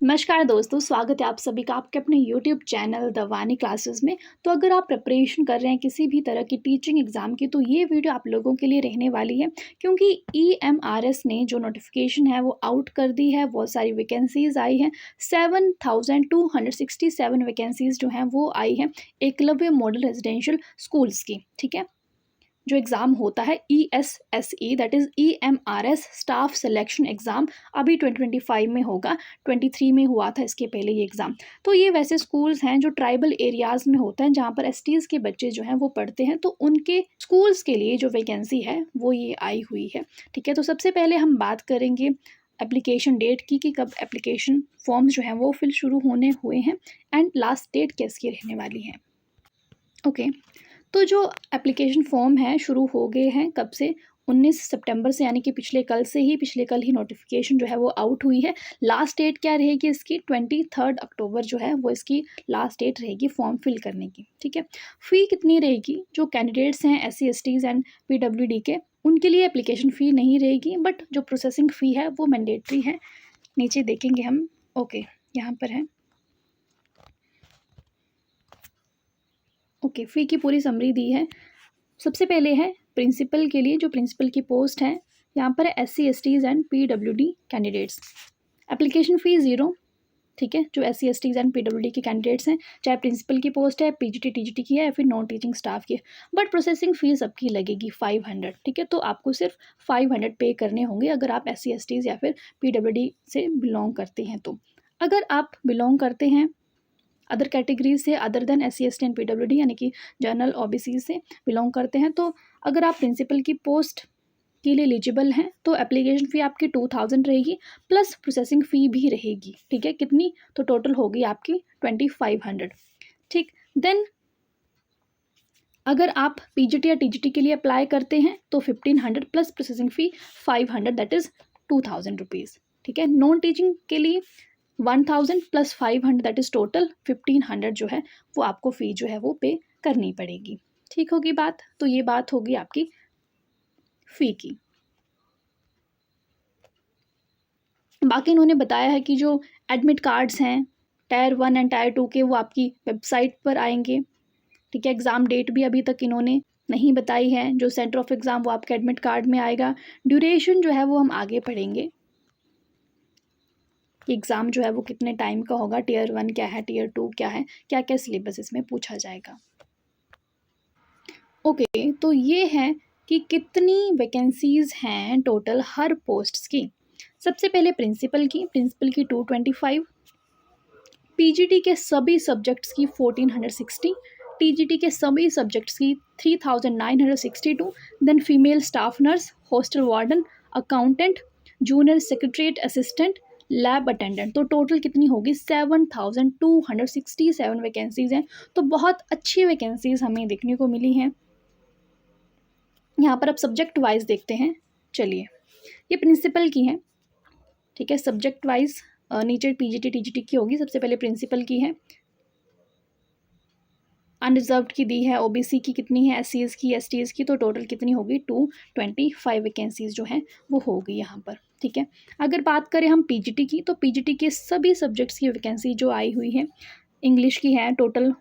नमस्कार दोस्तों, स्वागत है आप सभी का आपके अपने YouTube channel the Vani classes में। तो अगर आप प्रिपरेशन कर रहे हैं किसी भी तरह की टीचिंग एग्ज़ाम की, तो ये वीडियो आप लोगों के लिए रहने वाली है, क्योंकि ईएमआरएस ने जो नोटिफिकेशन है वो आउट कर दी है। बहुत सारी वैकेंसीज़ आई हैं, 7267 वैकेंसीज़ जो हैं वो आई हैं एकलव्य मॉडल रेजिडेंशियल स्कूल्स की। ठीक है, जो एग्ज़ाम होता है ESSE, that is EMRS staff selection exam, अभी 2025 में होगा। 23 में हुआ था इसके पहले ये एग्ज़ाम। तो ये वैसे स्कूल्स हैं जो ट्राइबल एरियाज़ में होते हैं, जहाँ पर एसटीज़ के बच्चे जो हैं वो पढ़ते हैं, तो उनके स्कूल्स के लिए जो वैकेंसी है वो ये आई हुई है। ठीक है, तो सबसे पहले हम बात करेंगे एप्लीकेशन डेट की, कि कब एप्लीकेशन फॉर्म्स जो हैं वो फिल शुरू होने हुए हैं एंड लास्ट डेट कैसी रहने वाली है। ओके, तो जो एप्लीकेशन फॉर्म है शुरू हो गए हैं कब से, 19 सितंबर से, यानी कि पिछले कल ही नोटिफिकेशन जो है वो आउट हुई है। लास्ट डेट क्या रहेगी इसकी, 23 अक्टूबर जो है वो इसकी लास्ट डेट रहेगी फॉर्म फिल करने की। ठीक है, फ़ी कितनी रहेगी, जो कैंडिडेट्स हैं SC STs एंड PWD के, उनके लिए एप्लीकेशन फ़ी नहीं रहेगी, बट जो प्रोसेसिंग फ़ी है वो मैंडेटरी है। नीचे देखेंगे हम। ओके, यहाँ पर है। ओके, फ़ी की पूरी समरी दी है। सबसे पहले है प्रिंसिपल के लिए, जो प्रिंसिपल की पोस्ट है यहाँ पर SC STs and PWD candidates. Application fee zero. ठीक है, जो SC STs एंड PWD के कैंडिडेट्स हैं, चाहे प्रिंसिपल की पोस्ट है, PGT TGT की है या फिर नॉन टीचिंग स्टाफ की है, बट प्रोसेसिंग फ़ीस सबकी लगेगी 500। ठीक है, तो आपको सिर्फ 500 पे करने होंगे अगर आप SC STs या फिर PWD से बिलोंग करते हैं। तो अगर आप बिलोंग करते हैं अदर कैटेगरीज से, other than SC ST and PWD, यानी कि जनरल OBC से बिलोंग करते हैं, तो अगर आप प्रिंसिपल की पोस्ट के लिए एलिजिबल हैं तो एप्लीकेशन फ़ी आपकी 2000 रहेगी, प्लस प्रोसेसिंग फ़ी भी रहेगी। ठीक है, कितनी, तो टोटल होगी आपकी 2500। ठीक, देन अगर आप PGT या TGT के लिए अप्लाई करते हैं तो 1500 plus processing fee 500, that is 2000 rupees. ठीक है, नॉन टीचिंग के लिए 1000 प्लस 500, दैट इज़ टोटल 1500 जो है वो आपको फ़ी जो है वो पे करनी पड़ेगी। ठीक होगी बात, तो ये बात होगी आपकी फ़ी की। बाकी इन्होंने बताया है कि जो एडमिट कार्ड्स हैं टायर 1 एंड टायर 2 के, वो आपकी वेबसाइट पर आएंगे। ठीक है, एग्ज़ाम डेट भी अभी तक इन्होंने नहीं बताई है। जो सेंटर ऑफ एग्ज़ाम वो आपके एडमिट कार्ड में आएगा। ड्यूरेशन जो है वो हम आगे पढ़ेंगे, एग्ज़ाम जो है वो कितने टाइम का होगा, टियर 1 क्या है, टियर 2 क्या है, क्या क्या सिलेबस इसमें पूछा जाएगा। ओके, तो ये है कि कितनी वैकेंसीज़ हैं टोटल हर पोस्ट्स की। सबसे पहले प्रिंसिपल की 225, PGT के सभी सब्जेक्ट्स की 1460, TGT के सभी सब्जेक्ट्स की 3962, then female staff nurse, hostel warden, accountant, junior secretariat assistant, lab attendant, तो टोटल कितनी होगी 7267 वैकेंसीज़ हैं। तो बहुत अच्छी वैकेंसीज़ हमें देखने को मिली हैं। यहाँ पर अब सब्जेक्ट वाइज देखते हैं। चलिए, ये प्रिंसिपल की हैं। ठीक है, सब्जेक्ट वाइज नीचे PGT TGT की होगी। सबसे पहले प्रिंसिपल की है, अनरिजर्व्ड की दी है, OBC की कितनी है, SCs की, STs की, तो टोटल कितनी होगी 225 वैकेंसीज़ जो हैं वो होगी यहाँ पर। ठीक है, अगर बात करें हम PGT की, तो PGT के सभी सब्जेक्ट्स की वैकेंसी जो आई हुई है, इंग्लिश की है टोटल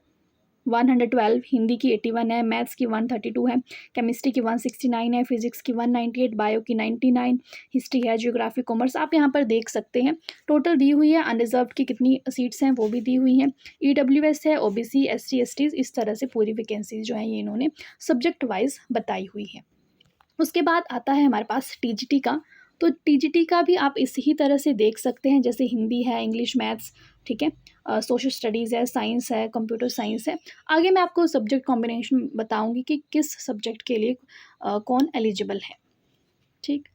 112, हिंदी की 81 है, मैथ्स की 132 है, केमिस्ट्री की 169 है, फिजिक्स की 198, बायो की 99, हिस्ट्री है, जियोग्राफी, कॉमर्स, आप यहाँ पर देख सकते हैं टोटल दी हुई है। अनरिजर्व्ड की कितनी सीट्स हैं वो भी दी हुई हैं। EWS है, OBC, ST STs, इस तरह से पूरी वैकेंसीज जो हैं ये इन्होंने सब्जेक्ट वाइज बताई हुई है। उसके बाद आता है हमारे पास TGT का। तो TGT का भी आप इसी तरह से देख सकते हैं, जैसे हिंदी है, इंग्लिश, मैथ्स, ठीक है, सोशल स्टडीज़ है, साइंस है, कंप्यूटर साइंस है। आगे मैं आपको सब्जेक्ट कॉम्बिनेशन बताऊंगी कि किस सब्जेक्ट के लिए कौन एलिजिबल है। ठीक,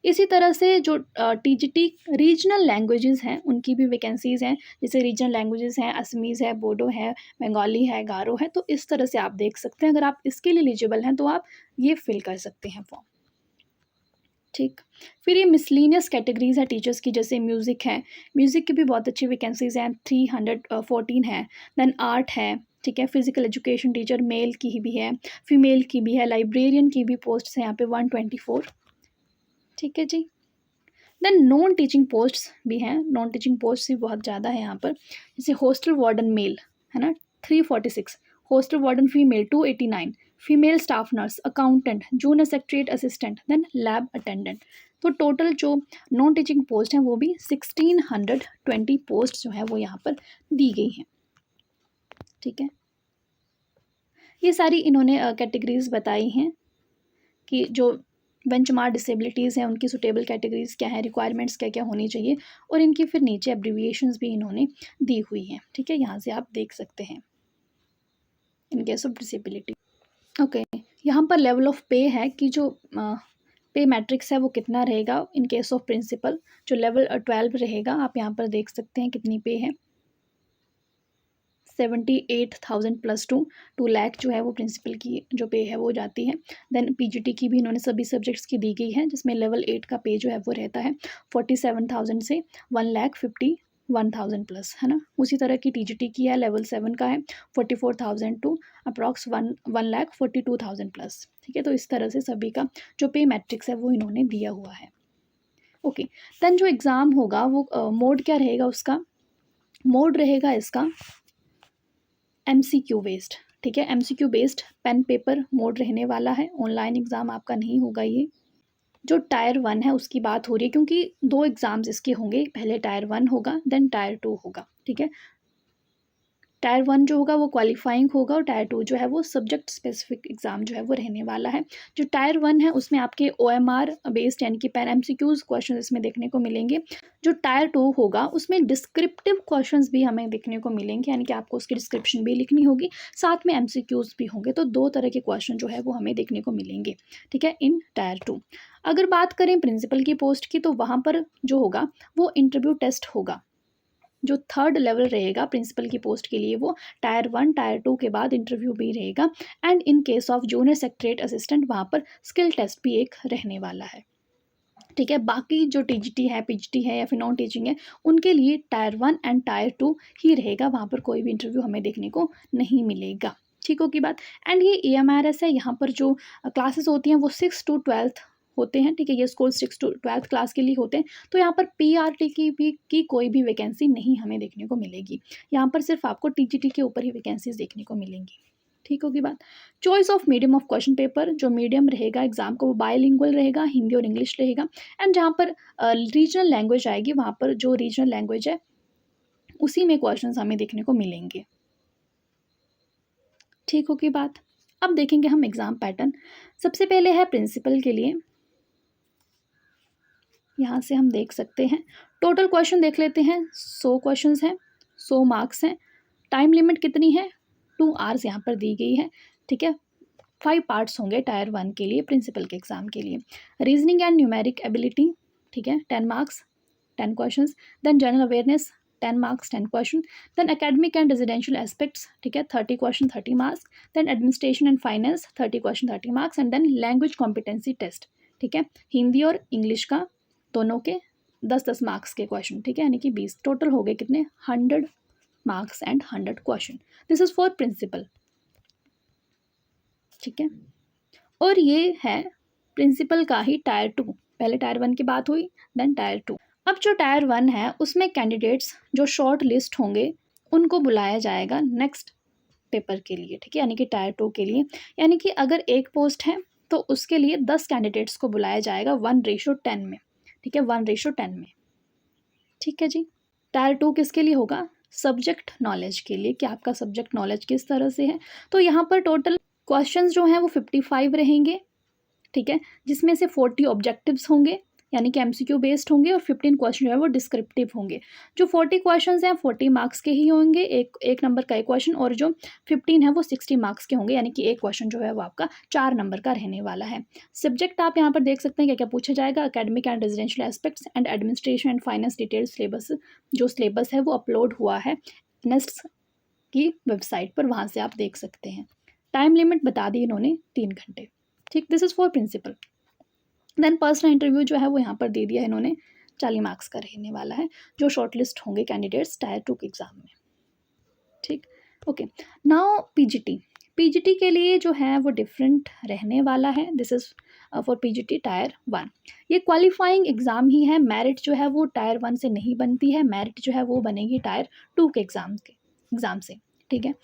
इसी तरह से जो TGT रीजनल लैंग्वेजेस हैं उनकी भी वैकेंसीज़ हैं, जैसे रीजनल लैंग्वेजेस हैं, असमीज़ है, बोडो है, बंगाली है, गारो है, तो इस तरह से आप देख सकते हैं। अगर आप इसके लिए एलिजिबल हैं तो आप ये फिल कर सकते हैं फॉर्म। ठीक, फिर ये मिसलिनियस कैटेगरीज है टीचर्स की, जैसे म्यूज़िक है, म्यूज़िक की भी बहुत अच्छी वैकेंसीज़ हैं, 314 है। देन आर्ट है, ठीक है, फिजिकल एजुकेशन टीचर मेल की भी है, फीमेल की भी है, लाइब्रेरियन की भी पोस्ट है यहाँ पे 124। ठीक है जी, देन नॉन टीचिंग पोस्ट्स भी हैं, नॉन टीचिंग पोस्ट भी बहुत ज़्यादा है यहाँ पर, जैसे हॉस्टल वार्डन मेल है ना 346, hostel warden female 289, female staff nurse, accountant, junior secretariat assistant, then lab attendant. तो टोटल जो नॉन टीचिंग पोस्ट हैं वो भी 1620 पोस्ट जो है वो यहाँ पर दी गई हैं। ठीक है, ये सारी इन्होंने कैटेगरीज बताई हैं कि जो बेंचमार्क डिसेबिलिटीज़ हैं उनकी सुटेबल कैटेगरीज क्या है, रिक्वायरमेंट्स क्या क्या होनी चाहिए, और इनकी फिर नीचे एब्रीविएशंस भी इन्होंने दी हुई हैं। ठीक है, यहाँ से आप देख सकते हैं in case of disability. Okay, यहाँ पर लेवल ऑफ पे है कि जो पे मैट्रिक्स है वो कितना रहेगा इन केस ऑफ प्रिंसिपल, जो लेवल 12 रहेगा, आप यहाँ पर देख सकते हैं कितनी पे है, 78,000 प्लस 2 लाख जो है वो प्रिंसिपल की जो पे है वो जाती है। देन पीजीटी की भी इन्होंने सभी सब्जेक्ट्स की दी गई है, जिसमें लेवल 8 का पे जो है वो रहता है 47,000 से 1,51,000 प्लस, है ना। उसी तरह की टीजीटी की है, लेवल 7 का है 44,000 टू अप्रॉक्स 1,42,000 प्लस। ठीक है, तो इस तरह से सभी का जो पे मैट्रिक्स है वो इन्होंने दिया हुआ है। ओके, देन जो एग्ज़ाम होगा वो मोड क्या रहेगा, उसका मोड रहेगा इसका MCQ बेस्ड। ठीक है, MCQ based pen paper mode रहने वाला है, ऑनलाइन एग्ज़ाम आपका नहीं होगा। ये जो टायर 1 है उसकी बात हो रही है, क्योंकि 2 एग्ज़ाम्स इसके होंगे, पहले टायर 1 होगा देन टायर 2 होगा। ठीक है, टायर 1 जो होगा वो क्वालिफाइंग होगा, और टायर 2 जो है वो सब्जेक्ट स्पेसिफिक एग्ज़ाम जो है वो रहने वाला है। जो टायर 1 है उसमें आपके OMR बेस्ड यानी कि पेन MCQs क्वेश्चन इसमें देखने को मिलेंगे। जो टायर 2 होगा उसमें डिस्क्रिप्टिव क्वेश्चंस भी हमें देखने को मिलेंगे, यानी कि आपको उसकी डिस्क्रिप्शन भी लिखनी होगी, साथ में MCQs भी होंगे। तो 2 तरह के क्वेश्चन जो है वो हमें देखने को मिलेंगे। ठीक है, इन टायर 2। अगर बात करें प्रिंसिपल की पोस्ट की, तो वहाँ पर जो होगा वो इंटरव्यू टेस्ट होगा। जो 3rd लेवल रहेगा प्रिंसिपल की पोस्ट के लिए वो टायर 1 टायर 2 के बाद इंटरव्यू भी रहेगा। And in case of junior secretariat assistant वहाँ पर स्किल टेस्ट भी एक रहने वाला है। ठीक है, बाकी जो टीजीटी है, पीजीटी है या फिर नॉन टीचिंग है, उनके लिए टायर 1 एंड टायर 2 ही रहेगा, वहाँ पर कोई भी इंटरव्यू हमें देखने को नहीं मिलेगा। ठीक होगी बात। एंड ये AMRS है, यहाँ पर जो क्लासेस होती हैं वो 6 to 12 होते हैं। ठीक है, ये स्कूल 6 to 12 क्लास के लिए होते हैं। तो यहाँ पर PRT की कोई भी वैकेंसी नहीं हमें देखने को मिलेगी, यहाँ पर सिर्फ आपको TGT के ऊपर ही वैकेंसीज देखने को मिलेंगी। ठीक होगी बात। Choice of medium of question paper, जो मीडियम रहेगा एग्जाम का वो बायलिंगुअल रहेगा, हिंदी और इंग्लिश रहेगा। एंड जहाँ पर रीजनल लैंग्वेज आएगी, वहाँ पर जो रीजनल लैंग्वेज है उसी में क्वेश्चंस हमें देखने को मिलेंगे। ठीक होगी बात। अब देखेंगे हम एग्ज़ाम पैटर्न। सबसे पहले है प्रिंसिपल के लिए, यहाँ से हम देख सकते हैं टोटल क्वेश्चन देख लेते हैं। 100 क्वेश्चंस हैं, 100 मार्क्स हैं। टाइम लिमिट कितनी है, 2 आवर्स यहाँ पर दी गई है। ठीक है, 5 पार्ट्स होंगे टायर 1 के लिए, प्रिंसिपल के एग्जाम के लिए। रीजनिंग एंड न्यूमेरिक एबिलिटी, ठीक है, 10 marks 10 questions. Then general awareness 10 marks 10 question. Then academic and residential aspects, ठीक है, 30 question 30 marks. Then administration and finance 30 question 30 marks. And then language competency test, ठीक है, हिंदी और इंग्लिश का दोनों के 10-10 मार्क्स के क्वेश्चन। ठीक है, यानी कि 20 टोटल हो गए कितने, 100 marks and 100 question. This is for principal. ठीक है, और ये है प्रिंसिपल का ही टायर 2। पहले टायर 1 की बात हुई, देन टायर 2। अब जो टायर 1 है उसमें कैंडिडेट्स जो शॉर्ट लिस्ट होंगे उनको बुलाया जाएगा नेक्स्ट पेपर के लिए। ठीक है, यानी कि टायर 2 के लिए, यानी कि अगर एक पोस्ट है तो उसके लिए 10 कैंडिडेट्स को बुलाया जाएगा 1:10 में। ठीक है, 1:10 में। ठीक है जी। टायर 2 किसके लिए होगा, सब्जेक्ट नॉलेज के लिए, कि आपका सब्जेक्ट नॉलेज किस तरह से है। तो यहाँ पर टोटल क्वेश्चंस जो हैं वो 55 रहेंगे। ठीक है, जिसमें से 40 ऑब्जेक्टिव्स होंगे यानी कि MCQ बेस्ड होंगे, और 15 क्वेश्चन जो है वो डिस्क्रिप्टिव होंगे। जो 40 क्वेश्चंस हैं 40 मार्क्स के ही होंगे, एक नंबर का एक क्वेश्चन, और जो 15 है वो 60 मार्क्स के होंगे, यानी कि एक क्वेश्चन जो है वो आपका 4 नंबर का रहने वाला है। सब्जेक्ट आप यहाँ पर देख सकते हैं क्या क्या पूछा जाएगा, academic and residential aspects and administration and finance detail syllabus. जो सिलेबस है वो अपलोड हुआ है नेस्ट की वेबसाइट पर, वहाँ से आप देख सकते हैं। टाइम लिमिट बता दी इन्होंने 3 घंटे। ठीक, this is for principal. Then personal interview जो है वो यहाँ पर दे दिया है इन्होंने, 40 मार्क्स का रहने वाला है, जो शॉर्टलिस्ट होंगे कैंडिडेट्स टायर 2 के एग्ज़ाम में। ठीक, ओके। नाउ पीजीटी के लिए जो है वो डिफरेंट रहने वाला है। This is for PGT tyre 1। ये क्वालिफाइंग एग्ज़ाम ही है, मेरिट जो है वो टायर 1 से नहीं बनती है, मेरिट जो है वो बनेगी टायर 2 के एग्ज़ाम से, ठीक है।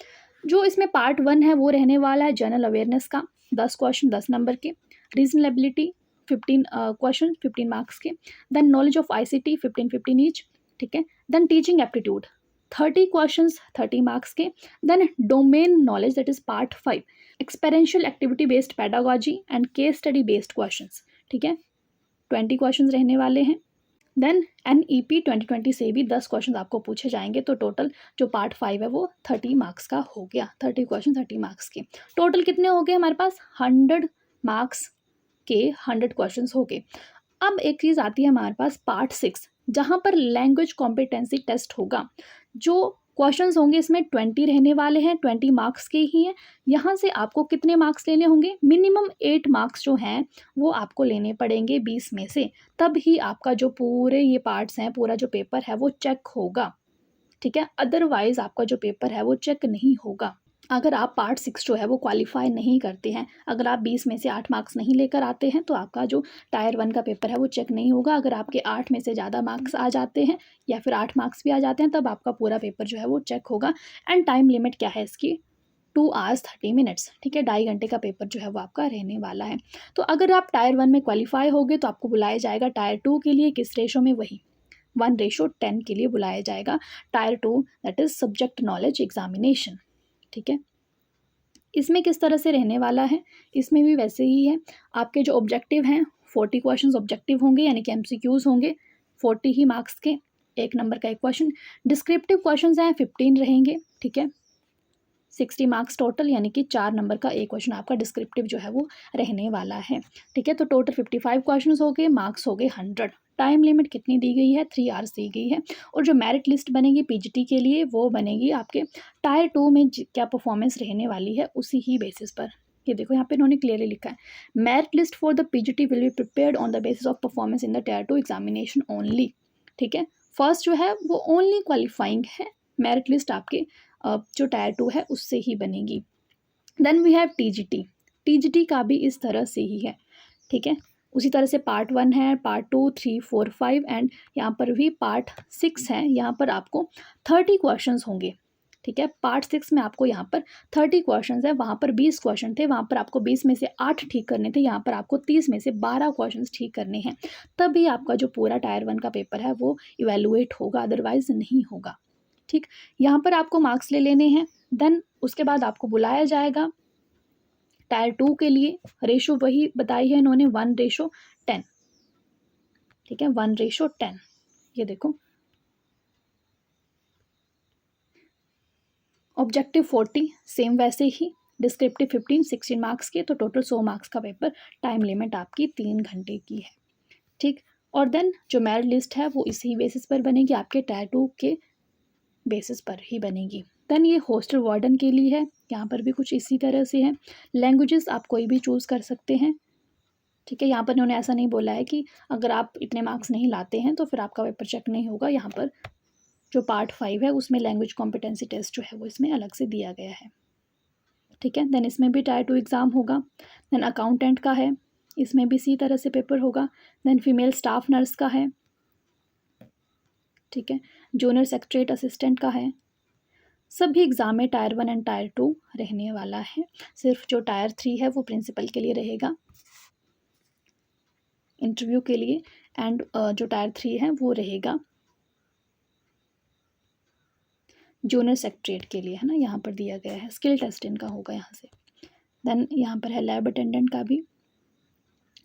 जो इसमें पार्ट 1 है वो रहने वाला है जनरल अवेयरनेस का, 10 क्वेश्चन 10 नंबर के, रीजनल एबिलिटी 15 क्वेश्चन 15 मार्क्स के, then knowledge of ICT 15 each, ठीक है। Then teaching aptitude 30 questions 30 marks के, then domain knowledge that is part 5, experiential activity based pedagogy and case study based questions, ठीक है, 20 questions रहने वाले हैं। देन NEP 2020 से भी 10 क्वेश्चन आपको पूछे जाएंगे, तो टोटल जो पार्ट 5 है वो 30 मार्क्स का हो गया, 30 क्वेश्चन 30 मार्क्स के। टोटल कितने हो गए हमारे पास, 100 मार्क्स के 100 क्वेश्चंस हो गए। अब एक चीज़ आती है हमारे पास पार्ट 6, जहाँ पर लैंग्वेज कॉम्पिटेंसी टेस्ट होगा। जो क्वेश्चंस होंगे इसमें 20 रहने वाले हैं, 20 मार्क्स के ही हैं। यहाँ से आपको कितने मार्क्स लेने होंगे, मिनिमम 8 मार्क्स जो हैं वो आपको लेने पड़ेंगे 20 में से, तब ही आपका जो पूरे ये पार्ट्स हैं, पूरा जो पेपर है वो चेक होगा, ठीक है। अदरवाइज आपका जो पेपर है वो चेक नहीं होगा। अगर आप पार्ट 6 जो है वो क्वालिफाई नहीं करते हैं, अगर आप 20 में से 8 मार्क्स नहीं लेकर आते हैं, तो आपका जो टायर 1 का पेपर है वो चेक नहीं होगा। अगर आपके 8 में से ज़्यादा मार्क्स आ जाते हैं या फिर 8 मार्क्स भी आ जाते हैं, तब आपका पूरा पेपर जो है वो चेक होगा। एंड टाइम लिमिट क्या है इसकी, 2 आवर्स 30 मिनट्स, ठीक है, 2.5 घंटे का पेपर जो है वो आपका रहने वाला है। तो अगर आप टायर 1 में क्वालिफाई हो गए तो आपको बुलाया जाएगा टायर 2 के लिए, किस रेशो में, वही 1:10 के लिए बुलाया जाएगा, tyre 2 that is subject knowledge examination, ठीक है। इसमें किस तरह से रहने वाला है, इसमें भी वैसे ही है। आपके जो ऑब्जेक्टिव हैं 40 क्वेश्चंस ऑब्जेक्टिव होंगे, यानी कि MCQs होंगे 40 ही मार्क्स के, 1 नंबर का 1 क्वेश्चन। डिस्क्रिप्टिव क्वेश्चंस हैं 15 रहेंगे, ठीक है, 60 मार्क्स टोटल, यानी कि 4 नंबर का 1 क्वेश्चन आपका डिस्क्रिप्टिव जो है वो रहने वाला है, ठीक है। तो टोटल 55 क्वेश्चंस हो गए, मार्क्स हो गए 100। टाइम लिमिट कितनी दी गई है, 3 आवर्स दी गई है। और जो मेरिट लिस्ट बनेगी पीजीटी के लिए वो बनेगी आपके टायर 2 में क्या परफॉर्मेंस रहने वाली है उसी ही बेसिस पर। ये देखो यहाँ पे इन्होंने क्लियरली लिखा है, merit list for the PGT will be prepared on the basis of performance in the tyre 2 examination only, ठीक है। फर्स्ट जो है वो ओनली क्वालिफाइंग है, मेरिट लिस्ट आपके जो टायर 2 है उससे ही बनेगी। देन वी हैव टीजीटी का भी इस तरह से ही है, ठीक है। उसी तरह से पार्ट 1 है, पार्ट 2 3 4 5 एंड यहाँ पर भी पार्ट 6 है। यहाँ पर आपको 30 क्वेश्चंस होंगे, ठीक है। पार्ट 6 में आपको यहाँ पर 30 क्वेश्चंस है, वहाँ पर 20 क्वेश्चन थे, वहाँ पर आपको 20 में से 8 ठीक करने थे, यहाँ पर आपको 30 में से 12 क्वेश्चंस ठीक करने हैं, तभी आपका जो पूरा टायर 1 का पेपर है वो इवेलुएट होगा, अदरवाइज नहीं होगा, ठीक। यहाँ पर आपको मार्क्स ले लेने हैं, देन उसके बाद आपको बुलाया जाएगा टायर 2 के लिए। रेशो वही बताई है इन्होंने, 1:10, ठीक है, 1:10। ये देखो, ऑब्जेक्टिव 40 सेम वैसे ही, डिस्क्रिप्टिव 15 16 मार्क्स के, तो टोटल 100 मार्क्स का पेपर। टाइम लिमिट आपकी 3 घंटे की है, ठीक। और देन जो मेरिट लिस्ट है वो इसी बेसिस पर बनेगी, आपके टायर 2 के बेसिस पर ही बनेगी। देन ये हॉस्टल वार्डन के लिए है, यहाँ पर भी कुछ इसी तरह से है। लैंग्वेजेस आप कोई भी चूज़ कर सकते हैं, ठीक है। यहाँ पर इन्होंने ऐसा नहीं बोला है कि अगर आप इतने मार्क्स नहीं लाते हैं तो फिर आपका पेपर चेक नहीं होगा। यहाँ पर जो पार्ट 5 है उसमें लैंग्वेज कॉम्पिटेंसी टेस्ट जो है वो इसमें अलग से दिया गया है, ठीक है। देन इसमें भी टायर 2 एग्ज़ाम होगा। देन अकाउंटेंट का है, इसमें भी इसी तरह से पेपर होगा। देन फीमेल स्टाफ नर्स का है, ठीक है। जूनियर सेक्रेटरीट असिस्टेंट का है। सभी एग्ज़ाम में टायर 1 एंड टायर 2 रहने वाला है। सिर्फ जो टायर 3 है वो प्रिंसिपल के लिए रहेगा इंटरव्यू के लिए, एंड जो टायर 3 है वो रहेगा जूनियर सेक्रेटरीट के लिए, है ना, यहाँ पर दिया गया है। स्किल टेस्ट इनका होगा यहाँ से। देन यहाँ पर है लैब अटेंडेंट का भी।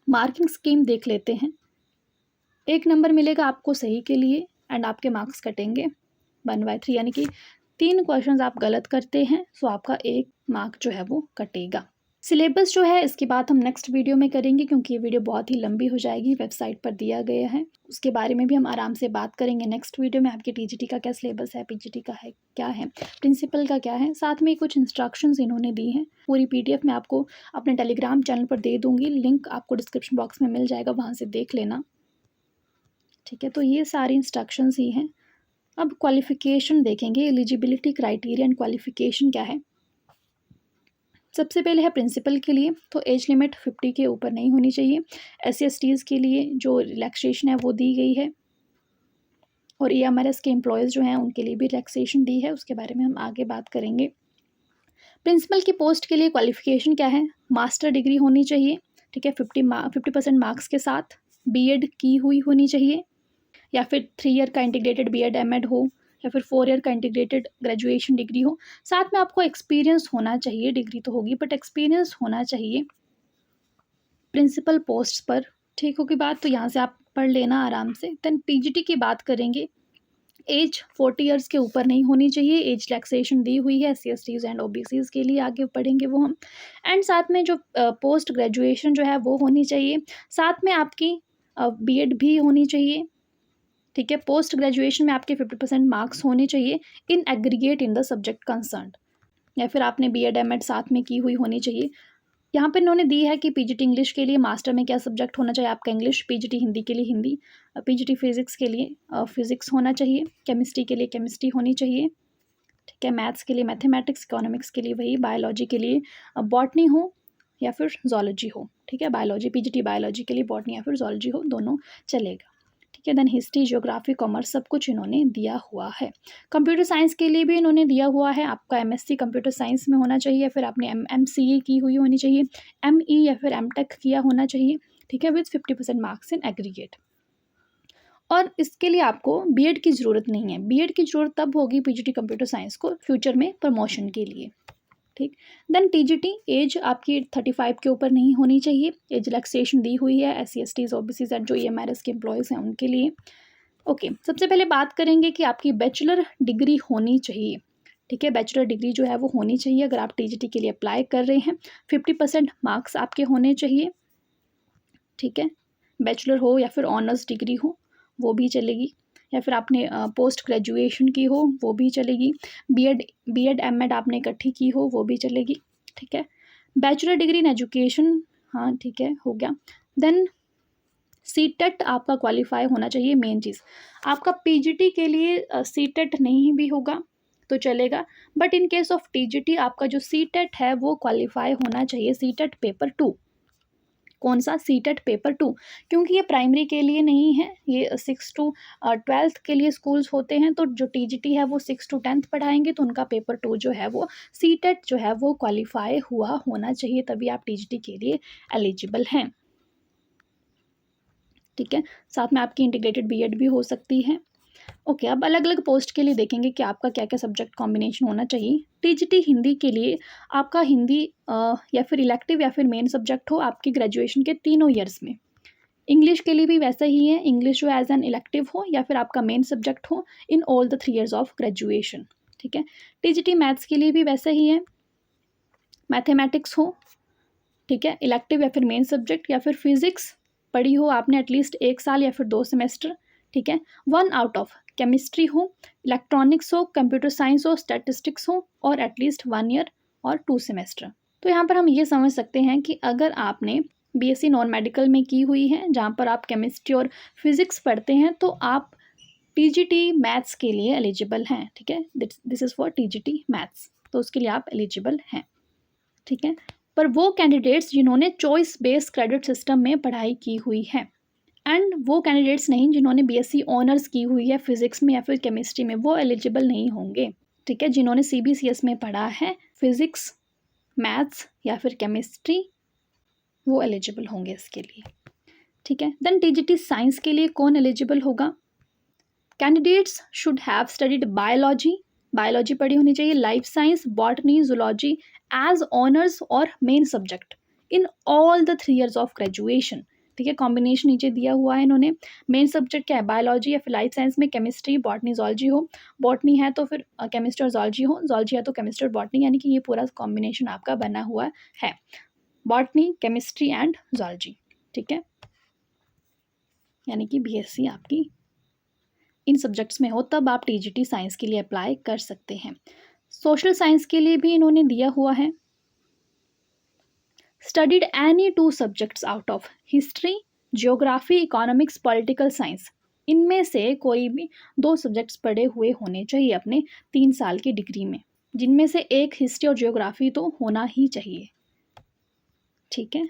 मार्किंग स्कीम देख लेते हैं। 1 नंबर मिलेगा आपको सही के लिए एंड आपके मार्क्स कटेंगे 1/3, यानी कि 3 क्वेश्चंस आप गलत करते हैं तो आपका 1 मार्क जो है वो कटेगा। सिलेबस जो है इसकी बात हम नेक्स्ट वीडियो में करेंगे, क्योंकि ये वीडियो बहुत ही लंबी हो जाएगी, वेबसाइट पर दिया गया है। उसके बारे में भी हम आराम से बात करेंगे नेक्स्ट वीडियो में। आपके टीजीटी का क्या सिलेबस है, पीजीटी का है क्या है, प्रिंसिपल का क्या है, साथ में कुछ इंस्ट्रक्शंस इन्होंने दी हैं। पूरी PDF मैं आपको अपने टेलीग्राम चैनल पर दे दूँगी, लिंक आपको डिस्क्रिप्शन बॉक्स में मिल जाएगा, वहाँ से देख लेना, ठीक है। तो ये सारी इंस्ट्रक्शंस ही हैं। अब क्वालिफ़िकेशन देखेंगे, एलिजिबिलिटी क्राइटेरिया एंड क्वालिफ़िकेशन क्या है। सबसे पहले है प्रिंसिपल के लिए, तो एज लिमिट 50 के ऊपर नहीं होनी चाहिए। SC/STs के लिए जो रिलैक्सेशन है वो दी गई है, और EMRS के एम्प्लॉयज़ जो हैं उनके लिए भी रिलैक्सेशन दी है, उसके बारे में हम आगे बात करेंगे। प्रिंसिपल की पोस्ट के लिए क्वालिफ़िकेशन क्या है, मास्टर डिग्री होनी चाहिए, ठीक है, 50% मार्क्स के साथ, BEd की हुई होनी चाहिए, या फिर 3 ईयर का इंटीग्रेटेड BEd MAd हो, या फिर 4 ईयर का इंटीग्रेटेड ग्रेजुएशन डिग्री हो। साथ में आपको एक्सपीरियंस होना चाहिए, डिग्री तो होगी बट एक्सपीरियंस होना चाहिए प्रिंसिपल पोस्ट पर। ठीक होगी बात, तो यहाँ से आप पढ़ लेना आराम से। देन PGT की बात करेंगे, एज 40 ईयर्स के ऊपर नहीं होनी चाहिए, एज रिलैक्सेशन दी हुई है SC/STs एंड OBCs के लिए, आगे पढ़ेंगे वो हम। एंड साथ में जो पोस्ट ग्रेजुएशन जो है वो होनी चाहिए, साथ में आपकी BEd भी होनी चाहिए, ठीक है। पोस्ट ग्रेजुएशन में आपके 50% मार्क्स होने चाहिए in aggregate in the subject concern, या फिर आपने BEd MAd साथ में की हुई होनी चाहिए। यहाँ पे इन्होंने दी है कि PGT इंग्लिश के लिए मास्टर में क्या सब्जेक्ट होना चाहिए आपका, इंग्लिश, PGT हिंदी के लिए हिंदी, PGT फिजिक्स के लिए फिजिक्स होना चाहिए, केमिस्ट्री के लिए केमिस्ट्री होनी चाहिए, ठीक है। मैथ्स के लिए मैथमेटिक्स, इकोनॉमिक्स के लिए वही, बायोलॉजी के लिए बॉटनी हो या फिर जोलॉजी हो, ठीक है। बायोलॉजी, PGT बायोलॉजी के लिए बॉटनी या फिर जोलॉजी हो, दोनों चलेगा, ठीक है। देन हिस्ट्री, ज्योग्राफी, कॉमर्स सब कुछ इन्होंने दिया हुआ है। कंप्यूटर साइंस के लिए भी इन्होंने दिया हुआ है, आपका MSc कंप्यूटर साइंस में होना चाहिए, या फिर आपने MCA की हुई होनी चाहिए, ME या फिर MTech किया होना चाहिए, ठीक है, विथ 50% मार्क्स इन एग्रीगेट। और इसके लिए आपको BEd की ज़रूरत नहीं है, BEd की ज़रूरत तब होगी PGT कंप्यूटर साइंस को फ्यूचर में प्रमोशन के लिए, ठीक। देन TGT एज आपकी 35 के ऊपर नहीं होनी चाहिए, एज रिलैक्सेशन दी हुई है SC/STs OBCs एंड जो EMRS के एम्प्लॉयज़ हैं उनके लिए। ओके, सबसे पहले बात करेंगे कि आपकी बैचलर डिग्री होनी चाहिए, ठीक है। बैचलर डिग्री जो है वो होनी चाहिए अगर आप TGT के लिए अप्लाई कर रहे हैं, 50% मार्क्स आपके होने चाहिए, ठीक है। बैचलर हो या फिर ऑनर्स डिग्री हो वो भी चलेगी, या फिर आपने पोस्ट ग्रेजुएशन की हो वो भी चलेगी, BEd MAd आपने इकट्ठी की हो वो भी चलेगी, ठीक है। बैचलर डिग्री इन एजुकेशन, हाँ ठीक है, हो गया। देन CTET आपका क्वालिफाई होना चाहिए, मेन चीज़। आपका PGT के लिए CTET नहीं भी होगा तो चलेगा, but in case of TGT आपका जो CTET है वो क्वालिफाई होना चाहिए, CTET पेपर 2। कौन सा, CTET पेपर 2, क्योंकि ये प्राइमरी के लिए नहीं है, ये 6 to 12th के लिए स्कूल्स होते हैं, तो जो TGT है वो 6 to 10th पढ़ाएंगे, तो उनका पेपर 2 जो है वो CTET जो है वो क्वालिफाई हुआ होना चाहिए, तभी आप TGT के लिए एलिजिबल हैं, ठीक है। साथ में आपकी इंटीग्रेटेड BEd भी हो सकती है। ओके, अब अलग अलग पोस्ट के लिए देखेंगे कि आपका क्या क्या सब्जेक्ट कॉम्बिनेशन होना चाहिए। TGT हिंदी के लिए आपका हिंदी या फिर इलेक्टिव या फिर मेन सब्जेक्ट हो आपकी ग्रेजुएशन के तीनों ईयर्स में। इंग्लिश के लिए भी वैसा ही है, इंग्लिश जो एज एन इलेक्टिव हो या फिर आपका मेन सब्जेक्ट हो इन all the 3 years of graduation, ठीक है। TGT मैथ्स के लिए भी वैसा ही है, मैथमेटिक्स हो, ठीक है, इलेक्टिव या फिर मेन सब्जेक्ट, या फिर फिजिक्स पढ़ी हो आपने एटलीस्ट 1 साल या फिर 2 सेमेस्टर, ठीक है। 1 आउट ऑफ केमिस्ट्री हो, इलेक्ट्रॉनिक्स हो, कंप्यूटर साइंस हो, स्टैटिस्टिक्स हो, और एटलीस्ट 1 ईयर और 2 सेमेस्टर। तो यहाँ पर हम ये समझ सकते हैं कि अगर आपने BSc नॉन मेडिकल में की हुई है जहाँ पर आप केमिस्ट्री और फिजिक्स पढ़ते हैं तो आप TGT मैथ्स के लिए एलिजिबल हैं, ठीक है। This is for TGT maths, तो उसके लिए आप एलिजिबल हैं, ठीक है। पर वो कैंडिडेट्स जिन्होंने चॉइस बेस्ड क्रेडिट सिस्टम में पढ़ाई की हुई है, एंड वो कैंडिडेट्स नहीं जिन्होंने BSc ऑनर्स की हुई है फिजिक्स में या फिर केमिस्ट्री में, वो एलिजिबल नहीं होंगे, ठीक है। जिन्होंने CBCS में पढ़ा है फिजिक्स, मैथ्स या फिर केमिस्ट्री, वो एलिजिबल होंगे इसके लिए, ठीक है। देन TGT साइंस के लिए कौन एलिजिबल होगा, candidates should have studied biology पढ़ी होनी चाहिए, life science, botany, zoology as honours और main subject in all the 3 years of graduation, ठीक है। कॉम्बिनेशन नीचे दिया हुआ है इन्होंने, मेन सब्जेक्ट क्या है, बायोलॉजी या फिर लाइफ साइंस में केमिस्ट्री, बॉटनी, जूलॉजी हो, बॉटनी है तो फिर केमिस्ट्री और जूलॉजी हो, जूलॉजी है तो केमिस्ट्री और बॉटनी, यानी कि ये पूरा कॉम्बिनेशन आपका बना हुआ है, बॉटनी, केमिस्ट्री एंड जूलॉजी, ठीक है। यानी कि BSc आपकी इन सब्जेक्ट्स में हो तब आप TGT साइंस के लिए अप्लाई कर सकते हैं। सोशल साइंस के लिए भी इन्होंने दिया हुआ है, studied any 2 subjects out of history, geography, economics, political science, इनमें से कोई भी 2 सब्जेक्ट्स पढ़े हुए होने चाहिए अपने 3 साल की डिग्री में, जिनमें से एक हिस्ट्री और ज्योग्राफी तो होना ही चाहिए, ठीक है,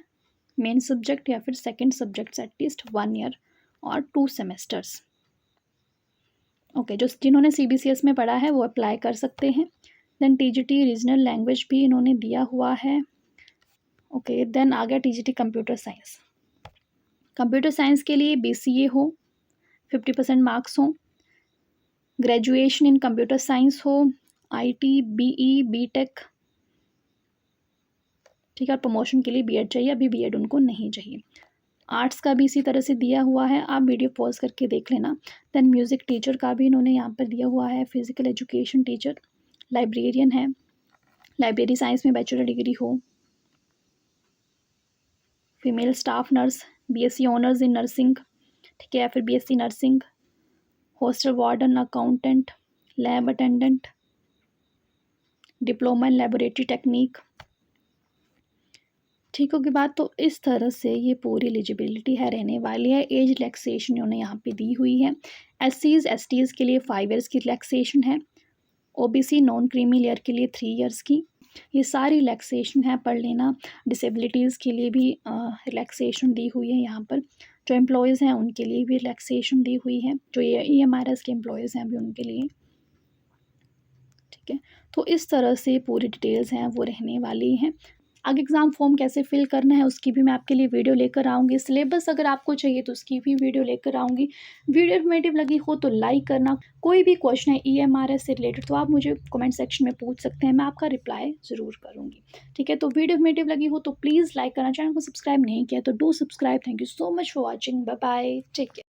मेन सब्जेक्ट या फिर सेकंड सब्जेक्ट्स एटलीस्ट 1 ईयर और 2 सेमेस्टर्स। ओके, जो जिन्होंने CBCS में पढ़ा है वो अप्लाई कर सकते हैं। देन TGT रीजनल लैंग्वेज भी इन्होंने दिया हुआ है। ओके, देन आ गया TGT computer science. Computer science के लिए BCA हो, 50% मार्क्स हो, ग्रेजुएशन इन कंप्यूटर साइंस हो, IT, BE, BTech, ठीक है, और प्रमोशन के लिए B.Ed चाहिए, अभी B.Ed उनको नहीं चाहिए। आर्ट्स का भी इसी तरह से दिया हुआ है, आप वीडियो पॉज करके देख लेना। देन म्यूज़िक टीचर का भी इन्होंने यहाँ पर दिया हुआ है, फिजिकल एजुकेशन टीचर, लाइब्रेरियन है, लाइब्रेरी साइंस में बैचलर डिग्री हो, female staff nurse, BSc honours in nursing, ठीक है, या फिर BSc nursing, hostel warden, accountant, lab attendant, diploma in laboratory technique, ठीक होगी बात। तो इस तरह से ये पूरी एलिजिबिलिटी है रहने वाली है। एज रिलैक्सेशन उन्होंने यहाँ पे दी हुई है। SCs STs के लिए 5 ईयर्स की रिलैक्सेशन है, OBC नॉन क्रीमी लेयर के लिए 3 ईयर्स की। ये सारी रिलैक्सेशन है, पढ़ लेना। डिसेबिलिटीज़ के लिए भी रिलैक्सेशन दी हुई है यहाँ पर। जो एम्प्लॉयज़ हैं उनके लिए भी रिलैक्सेशन दी हुई है, जो ये EMRS के एम्प्लॉयज़ हैं अभी उनके लिए, ठीक है। तो इस तरह से पूरी डिटेल्स हैं वो रहने वाली हैं। आगे एग्ज़ाम फॉर्म कैसे फिल करना है उसकी भी मैं आपके लिए वीडियो लेकर आऊँगी। सिलेबस अगर आपको चाहिए तो उसकी भी वीडियो लेकर आऊँगी। वीडियो इन्फॉर्मेटिव लगी हो तो लाइक करना। कोई भी क्वेश्चन है EMRS से रिलेटेड तो आप मुझे कमेंट सेक्शन में पूछ सकते हैं, मैं आपका रिप्लाई ज़रूर करूँगी, ठीक है। तो वीडियो इन्फॉर्मेटिव लगी हो तो प्लीज़ लाइक करना, चैनल को सब्सक्राइब नहीं किया तो do subscribe. Thank you so much for watching, bye bye, take care.